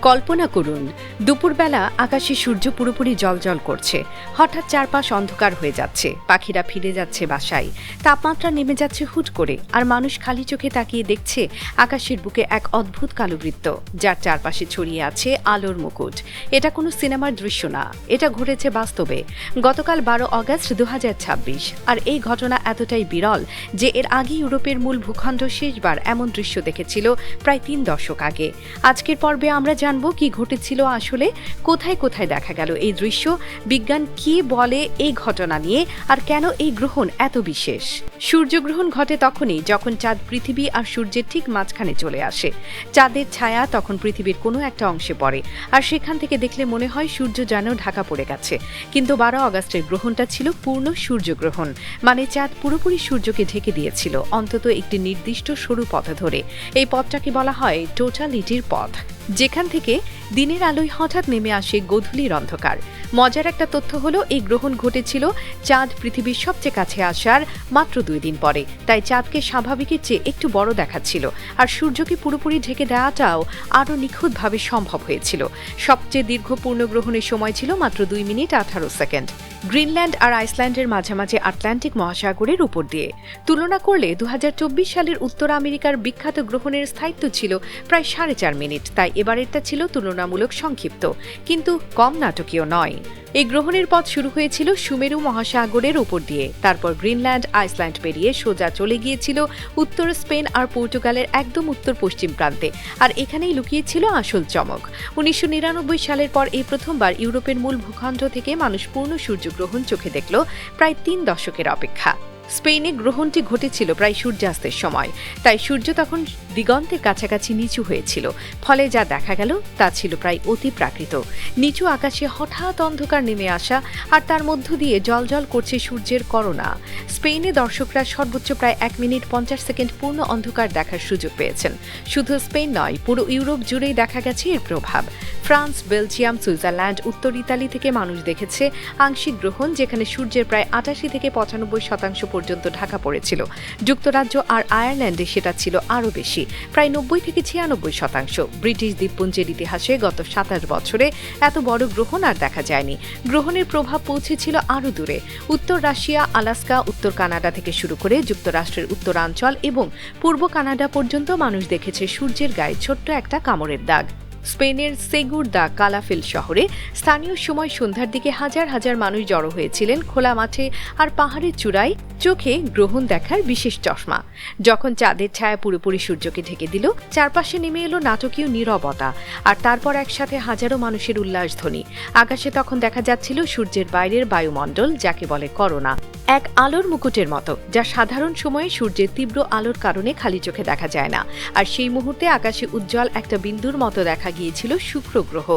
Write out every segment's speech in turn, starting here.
কল্পনা করুন, দুপুরবেলা আকাশে সূর্য পুরোপুরি জ্বলজ্বল করছে। হঠাৎ চারপাশ অন্ধকার হয়ে যাচ্ছে, পাখিরা ফিরে যাচ্ছে বাসায়, তাপমাত্রা নেমে যাচ্ছে হুট করে, আর মানুষ খালি চোখে তাকিয়ে দেখছে আকাশের বুকে এক অদ্ভুত কালো বৃত্ত, যার চারপাশে ছড়িয়ে আছে আলোর মুকুট। এটা কোনো সিনেমার দৃশ্য না, এটা ঘটেছে বাস্তবে। গতকাল 12 অগস্ট 2026, আর এই ঘটনা এতটাই বিরল যে এর আগে ইউরোপের মূল ভূখণ্ড শেষবার এমন দৃশ্য দেখেছিল প্রায় 3 দশক আগে। আজকের পর্বে আমরা জানব কি ঘটেছিল আসলে, কোথায় কোথায় দেখা গেল এই দৃশ্য, বিজ্ঞান কি বলে এই ঘটনা নিয়ে, আর কেন এই গ্রহণ এত বিশেষ। সূর্যগ্রহণ ঘটে তখনই যখন চাঁদ পৃথিবী আর সূর্যের ঠিক মাঝখানে চলে আসে। চাঁদের ছায়া তখন পৃথিবীর কোনো একটা অংশে পড়ে, আর সেখান থেকে দেখলে মনে হয় সূর্য যেন ঢাকা পড়ে গেছে। কিন্তু 12 অগস্টের গ্রহণটা ছিল পূর্ণ সূর্যগ্রহণ, মানে চাঁদ পুরোপুরি সূর্যকে ঢেকে দিয়েছিল, অন্তত একটি নির্দিষ্ট সরু পথ ধরে। এই পথটাকে বলা হয় টোটালিটির পথ, যেখান থেকে দিনের আলোয় হঠাৎ নেমে আসে গধূলির অন্ধকার। মজার একটা তথ্য হলো, এই গ্রহণ ঘটেছিল চাঁদ পৃথিবীর সবচেয়ে কাছে আসার মাত্র 2 দিন পরে, তাই চাঁদকে স্বাভাবিকের চেয়ে একটু বড় দেখাচ্ছিল, আর সূর্যকে পুরোপুরি ঢেকে দেওয়াটাও আরও নিখুঁতভাবে সম্ভব হয়েছিল। সবচেয়ে দীর্ঘ পূর্ণগ্রহণের সময় ছিল মাত্র 2 মিনিট 18 সেকেন্ড, গ্রিনল্যান্ড আর আইসল্যান্ডের মাঝামাঝি আটলান্টিক মহাসাগরের উপর দিয়ে। তুলনা করলে 2024 সালের উত্তর আমেরিকার বিখ্যাত গ্রহণের স্থায়িত্ব ছিল প্রায় 4.5 মিনিট, তাই এবারেরটা ছিল তুলনামূলক সংক্ষিপ্ত, কিন্তু কম নাটকীয় নয়। এই গ্রহণের পথ শুরু হয়েছিল সুমেরু মহাসাগরের উপর দিয়ে, তারপর গ্রিনল্যান্ড আইসল্যান্ড পেরিয়ে সোজা চলে গিয়েছিল উত্তর স্পেন আর পর্তুগালের একদম উত্তর পশ্চিম প্রান্তে, আর এখানেই লুকিয়েছিল আসল চমক। 1999 সালের পর এই প্রথমবার ইউরোপের মূল ভূখণ্ড থেকে মানুষ পূর্ণ সূর্যগ্রহণ চোখে দেখল, প্রায় 3 দশকের অপেক্ষা। স্পেনে গ্রহণটি ঘটেছিল প্রায় সূর্যাস্তের সময়, তাই সূর্য তখন দিগন্তের কাছাকাছি নিচু হয়েছিল, ফলে যা দেখা গেল তা ছিল প্রায় অতি প্রাকৃত। নিচু আকাশে হঠাৎ অন্ধকার নেমে আসা, আর তার মধ্য দিয়ে জ্বলজ্বল করছে সূর্যের করোনা। স্পেনে দর্শকরা সর্বোচ্চ প্রায় 1 মিনিট 50 সেকেন্ড পূর্ণ অন্ধকার দেখার সুযোগ পেয়েছেন। শুধু স্পেন নয়, পুরো ইউরোপ জুড়েই দেখা গেছে এর প্রভাব। ফ্রান্স, বেলজিয়াম, সুইজারল্যান্ড, উত্তর ইতালি থেকে মানুষ দেখেছে আংশিক গ্রহণ, যেখানে সূর্যের প্রায় 88 থেকে 95% পর্যন্ত ঢাকা পড়েছিল। যুক্তরাজ্য আর আয়ারল্যান্ডে সেটা ছিল আরও বেশি, প্রায় 90 থেকে 96%। ব্রিটিশ দ্বীপপুঞ্জের ইতিহাসে গত 27 বছরে এত বড় গ্রহণ আর দেখা যায়নি। গ্রহণের প্রভাব পৌঁছেছিল আরও দূরে। উত্তর রাশিয়া, আলাস্কা, উত্তর কানাডা থেকে শুরু করে যুক্তরাষ্ট্রের উত্তরাঞ্চল এবং পূর্ব কানাডা পর্যন্ত মানুষ দেখেছে সূর্যের গায়ে ছোট্ট একটা কামড়ের দাগ। স্পেনের সেগুর দা কালাফেল শহরে স্থানীয় সময় সন্ধ্যার দিকে হাজার হাজার মানুষ জড়ো হয়েছিলেন খোলা মাঠে আর পাহাড়ের চূড়ায়, চোখে গ্রহণ দেখার বিশেষ চশমা। যখন চাঁদের ছায়া পুরোপুরি সূর্যকে ঢেকে দিল, চারপাশে নেমে এলো নাটকীয় নীরবতা, আর তারপর একসাথে হাজারো মানুষের উল্লাসধ্বনি। আকাশে তখন দেখা যাচ্ছিল সূর্যের বাইরের বায়ুমণ্ডল, যাকে বলে করোনা, এক আলোর মুকুটের মতো, যা সাধারণ সময়ে সূর্যের তীব্র আলোর কারণে খালি চোখে দেখা যায় না। আর সেই মুহূর্তে আকাশে উজ্জ্বল একটা বিন্দুর মতো দেখা গিয়েছিল শুক্র গ্রহ,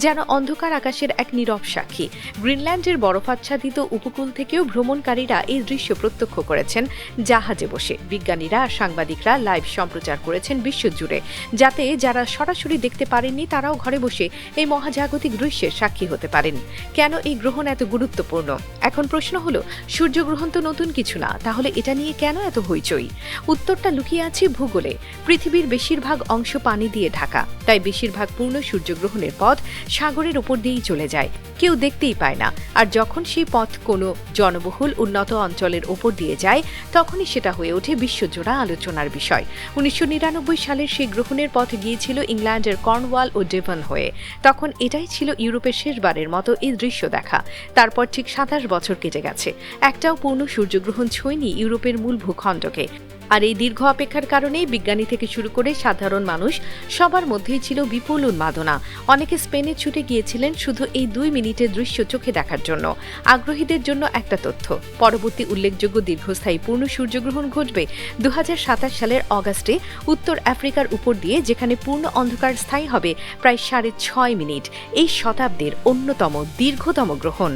যেন অন্ধকার আকাশের এক নীরব সাক্ষী। গ্রিনল্যান্ডের বরফাচ্ছাদিত উপকূল থেকেও ভ্রমণকারীরা এই দৃশ্য প্রত্যক্ষ করেছেন জাহাজে বসে। বিজ্ঞানীরা আর সাংবাদিকরা লাইভ সম্প্রচার করেছেন বিশ্বজুড়ে, যাতে যারা সরাসরি দেখতে পারেননি তারাও ঘরে বসে এই মহাজাগতিক দৃশ্যের সাক্ষী হতে পারেন। কেন এই গ্রহণ এত গুরুত্বপূর্ণ? এখন প্রশ্ন হলো, সূর্যগ্রহণ তো নতুন কিছু না, তাহলে এটা নিয়ে কেন এত হইচই? উত্তরটা লুকিয়ে আছে ভূগোলে। পৃথিবীর বেশিরভাগ অংশ পানি দিয়ে ঢাকা, তাই বেশিরভাগ পূর্ণ সূর্যগ্রহণের পথ সাগরের উপর দিয়েই চলে যায়, কেউ দেখতেই পায় না। আর যখন সেই পথ কোনো জনবহুল উন্নত অঞ্চলের ওপর দিয়ে যায়, তখনই সেটা হয়ে ওঠে বিশ্বজোড়া আলোচনার বিষয়। 1999 সালের সেই গ্রহণের পথ গিয়েছিল ইংল্যান্ডের কর্নওয়াল ও ডেভন হয়ে। তখন এটাই ছিল ইউরোপের শেষবারের মতো এই দৃশ্য দেখা। তারপর ঠিক 27 বছর কেটে গেছে, একটাও পূর্ণ সূর্যগ্রহণ ছোঁয়নি ইউরোপের মূল ভূখণ্ডকে। আর এই দীর্ঘ অপেক্ষার কারণেই বিজ্ঞানী থেকে শুরু করে সাধারণ মানুষ সবার মধ্যেই ছিল বিপুল উন্মাদনা। অনেকে স্পেনে ছুটে গিয়েছিলেন শুধু এই 2 মিনিটের দৃশ্য চোখে দেখার জন্য। আগ্রহীদের জন্য একটা তথ্য, পরবর্তী উল্লেখযোগ্য দীর্ঘস্থায়ী পূর্ণ সূর্যগ্রহণ ঘটবে 2027 সালের অগাস্টে উত্তর আফ্রিকার উপর দিয়ে, যেখানে পূর্ণ অন্ধকার স্থায়ী হবে প্রায় 6.5 মিনিট। এই শতাব্দীর অন্যতম দীর্ঘতম গ্রহণ।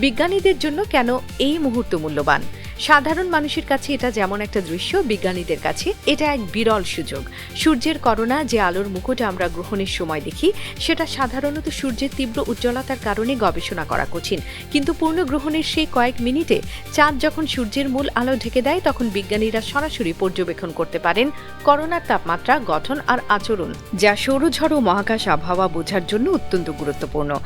বিজ্ঞানীদের জন্য কেন এই মুহূর্ত মূল্যবান? সাধারণ মানুষের কাছে এটা যেমন একটা দৃশ্য, বিজ্ঞানীদের কাছে এটা এক বিরল সুযোগ। সূর্যের করোনা যে আলোর মুকুট আমরা গ্রহণের সময় দেখি, সেটা সাধারণত সূর্যের তীব্র উজ্জ্বলতার কারণে গবেষণা করা কঠিন। কিন্তু পূর্ণ গ্রহণের সেই কয়েক মিনিটে চাঁদ যখন সূর্যের মূল আলো ঢেকে দেয়, তখন বিজ্ঞানীরা সরাসরি পর্যবেক্ষণ করতে পারেন করোনার তাপমাত্রা, গঠন আর আচরণ, যা সৌরঝড় ও মহাকাশ আবহাওয়া বোঝার জন্য অত্যন্ত গুরুত্বপূর্ণ।